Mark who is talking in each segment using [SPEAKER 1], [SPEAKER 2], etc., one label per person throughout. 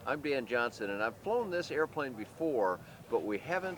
[SPEAKER 1] I'm Dan Johnson, and I've flown this airplane before, but we haven't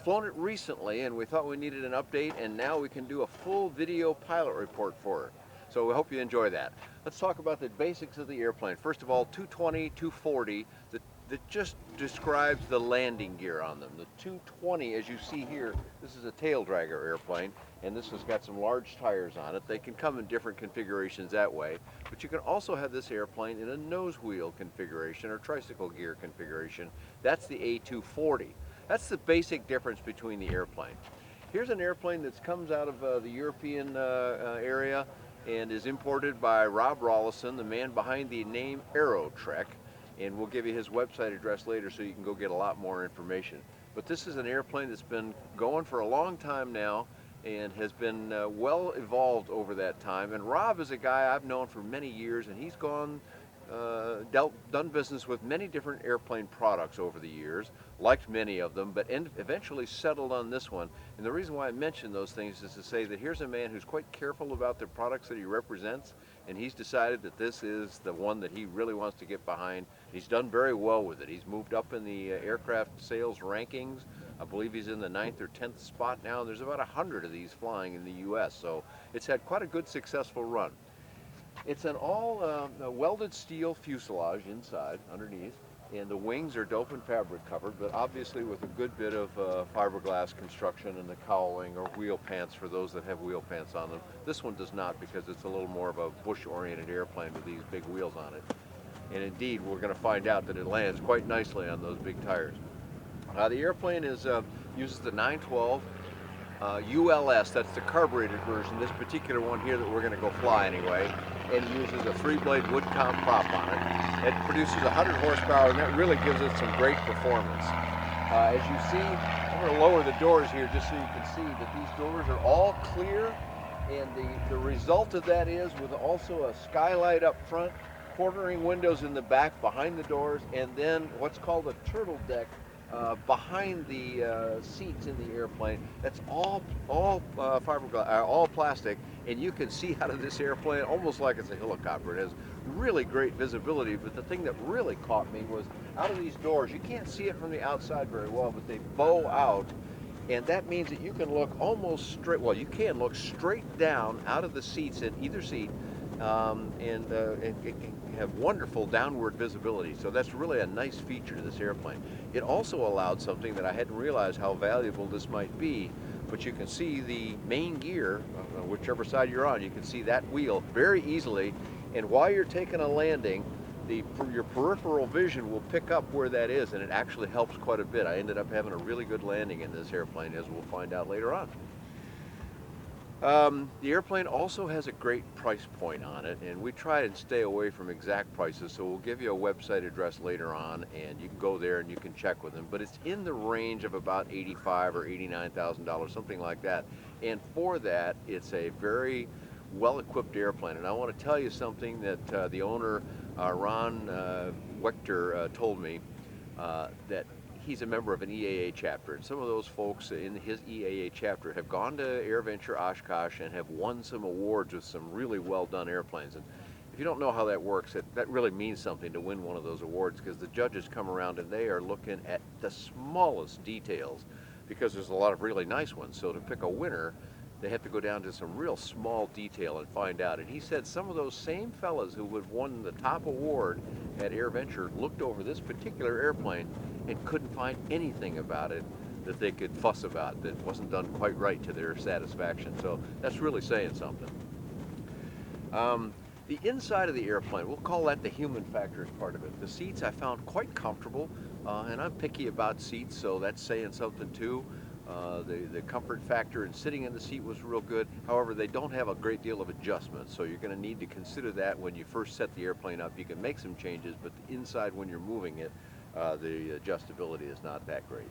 [SPEAKER 1] flown it recently, and we thought we needed an update, and now we can do a full video pilot report for it. So we hope you enjoy that. Let's talk about the basics of the airplane. First of all, 220, 240, that just describes the landing gear on them. The 220, as you see here, this is a taildragger airplane, and this has got some large tires on it. They can come in different configurations that way, but you can also have this airplane in a nose wheel configuration or tricycle gear configuration. That's the A240. That's the basic difference between the airplane. Here's an airplane that comes out of the European area and is imported by Rob Rollison, the man behind the name Aerotrek, and we'll give you his website address later so you can go get a lot more information. But this is an airplane that's been going for a long time now and has been well evolved over that time. And Rob is a guy I've known for many years, and he's done business with many different airplane products over the years, liked many of them, but eventually settled on this one. And the reason why I mention those things is to say that here's a man who's quite careful about the products that he represents, and he's decided that this is the one that he really wants to get behind. He's done very well with it. He's moved up in the aircraft sales rankings. I believe he's in the 9th or 10th spot now, and there's about 100 of these flying in the US, so it's had quite a good successful run. It's an all welded steel fuselage inside, underneath, and the wings are dope and fabric covered, but obviously with a good bit of fiberglass construction in the cowling or wheel pants for those that have wheel pants on them. This one does not, because it's a little more of a bush-oriented airplane with these big wheels on it. And indeed, we're going to find out that it lands quite nicely on those big tires. The airplane uses the 912 ULS, that's the carbureted version, this particular one here that we're going to go fly anyway, and uses a 3-blade wood count prop on it. It produces 100 horsepower, and that really gives it some great performance. As you see, I'm going to lower the doors here just so you can see that these doors are all clear, and the result of that is with also a skylight up front, quartering windows in the back behind the doors, and then what's called a turtle deck behind the seats in the airplane. That's all fiberglass, all plastic, and you can see out of this airplane almost like it's a helicopter. It has really great visibility, but the thing that really caught me was out of these doors, you can't see it from the outside very well, but they bow out, and that means that you can look almost straight, well, you can look straight down out of the seats in either seat, and it can have wonderful downward visibility. So that's really a nice feature to this airplane. It also allowed something that I hadn't realized how valuable this might be, but you can see the main gear, whichever side you're on, you can see that wheel very easily, and while you're taking a landing, your peripheral vision will pick up where that is, and it actually helps quite a bit. I ended up having a really good landing in this airplane, as we'll find out later on. The airplane also has a great price point on it, and we try and stay away from exact prices, so we'll give you a website address later on, and you can go there and you can check with them. But it's in the range of about $85,000 or $89,000, something like that. And for that, it's a very well-equipped airplane. And I want to tell you something that the owner, Ron Wechter, told me, that he's a member of an EAA chapter, and some of those folks in his EAA chapter have gone to AirVenture Oshkosh and have won some awards with some really well done airplanes. And if you don't know how that works, that really means something to win one of those awards, because the judges come around and they are looking at the smallest details, because there's a lot of really nice ones. So to pick a winner, they have to go down to some real small detail and find out. And he said some of those same fellas who would have won the top award at AirVenture looked over this particular airplane and couldn't find anything about it that they could fuss about that wasn't done quite right to their satisfaction. So that's really saying something. The inside of the airplane, we'll call that the human factors part of it. The seats I found quite comfortable, and I'm picky about seats, so that's saying something too. The comfort factor in sitting in the seat was real good. However, they don't have a great deal of adjustment, so you're going to need to consider that when you first set the airplane up. You can make some changes, but the inside, when you're moving it, the adjustability is not that great.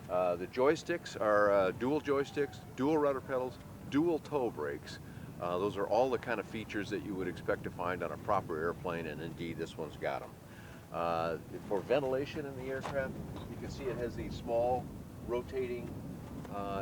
[SPEAKER 1] The joysticks are dual joysticks, dual rudder pedals, dual toe brakes. Those are all the kind of features that you would expect to find on a proper airplane, and indeed this one's got them. For ventilation in the aircraft, you can see it has these small rotating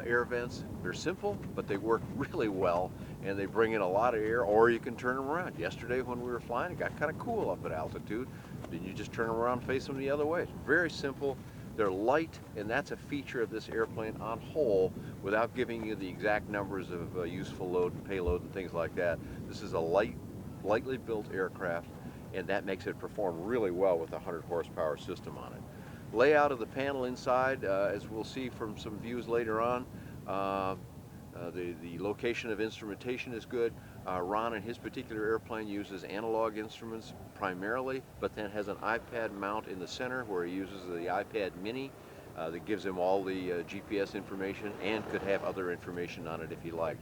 [SPEAKER 1] air vents. They're simple, but they work really well, and they bring in a lot of air, or you can turn them around. Yesterday when we were flying, it got kind of cool up at altitude. Then you just turn them around and face them the other way. It's very simple. They're light, and that's a feature of this airplane on whole, without giving you the exact numbers of useful load and payload and things like that. This is a lightly built aircraft, and that makes it perform really well with a 100 horsepower system on it. Layout of the panel inside, as we'll see from some views later on, the location of instrumentation is good. Ron in his particular airplane uses analog instruments primarily, but then has an iPad mount in the center where he uses the iPad mini that gives him all the GPS information, and could have other information on it if he liked.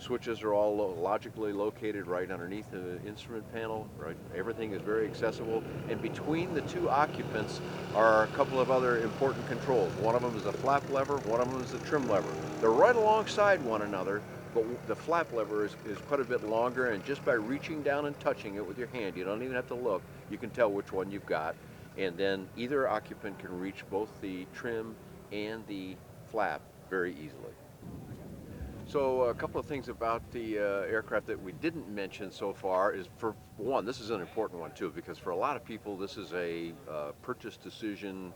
[SPEAKER 1] Switches are all logically located right underneath the instrument panel. Right, everything is very accessible. And between the two occupants are a couple of other important controls. One of them is a flap lever, one of them is a trim lever. They're right alongside one another, but the flap lever is quite a bit longer, and just by reaching down and touching it with your hand, you don't even have to look, you can tell which one you've got. And then either occupant can reach both the trim and the flap very easily. So a couple of things about the aircraft that we didn't mention so far is, for one, this is an important one too, because for a lot of people this is a purchase decision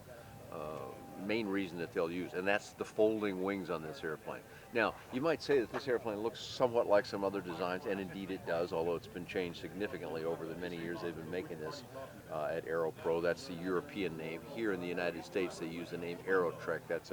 [SPEAKER 1] main reason that they'll use, and that's the folding wings on this airplane. Now, you might say that this airplane looks somewhat like some other designs, and indeed it does, although it's been changed significantly over the many years they've been making this at AeroPro. That's the European name. Here in the United States they use the name Aerotrek. That's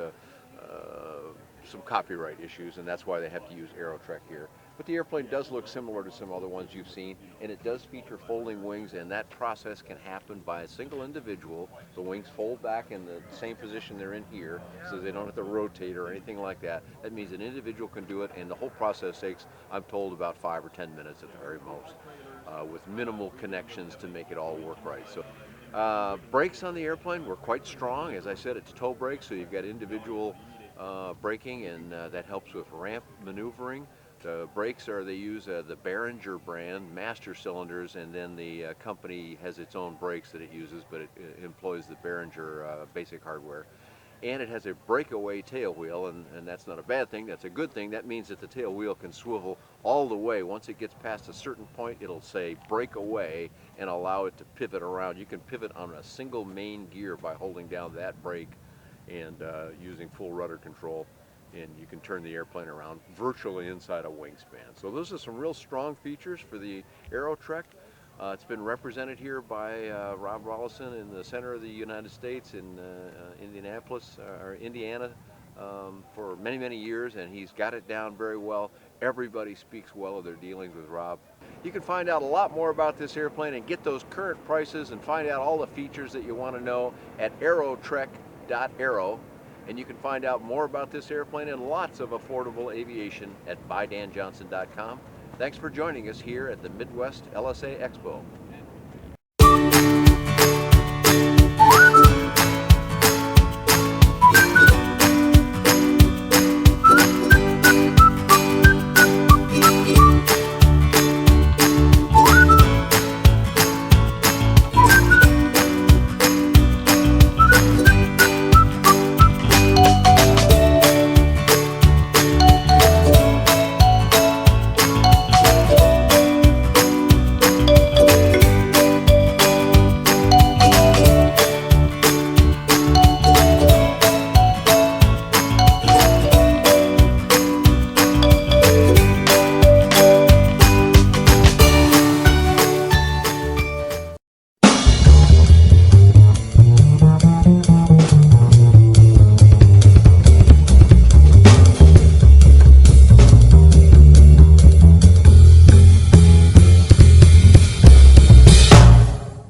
[SPEAKER 1] some copyright issues, and that's why they have to use Aerotrek here. But the airplane does look similar to some other ones you've seen, and it does feature folding wings, and that process can happen by a single individual. The wings fold back in the same position they're in here, so they don't have to rotate or anything like that. That means an individual can do it, and the whole process takes, I'm told, about 5 or 10 minutes at the very most, with minimal connections to make it all work right. So brakes on the airplane were quite strong. As I said, it's toe brakes, so you've got individual braking, and that helps with ramp maneuvering. The brakes they use the Behringer brand master cylinders, and then the company has its own brakes that it uses, but it employs the Behringer basic hardware. And it has a breakaway tail wheel, and that's not a bad thing, that's a good thing. That means that the tail wheel can swivel all the way. Once it gets past a certain point, it'll say break away and allow it to pivot around. You can pivot on a single main gear by holding down that brake and using full rudder control, and you can turn the airplane around virtually inside a wingspan. So those are some real strong features for the Aerotrek. It's been represented here by Rob Rollison in the center of the United States in Indianapolis, or Indiana, for many, many years, and he's got it down very well. Everybody speaks well of their dealings with Rob. You can find out a lot more about this airplane and get those current prices and find out all the features that you want to know at aerotrek.aero. And you can find out more about this airplane and lots of affordable aviation at buydanjohnson.com. Thanks for joining us here at the Midwest LSA Expo.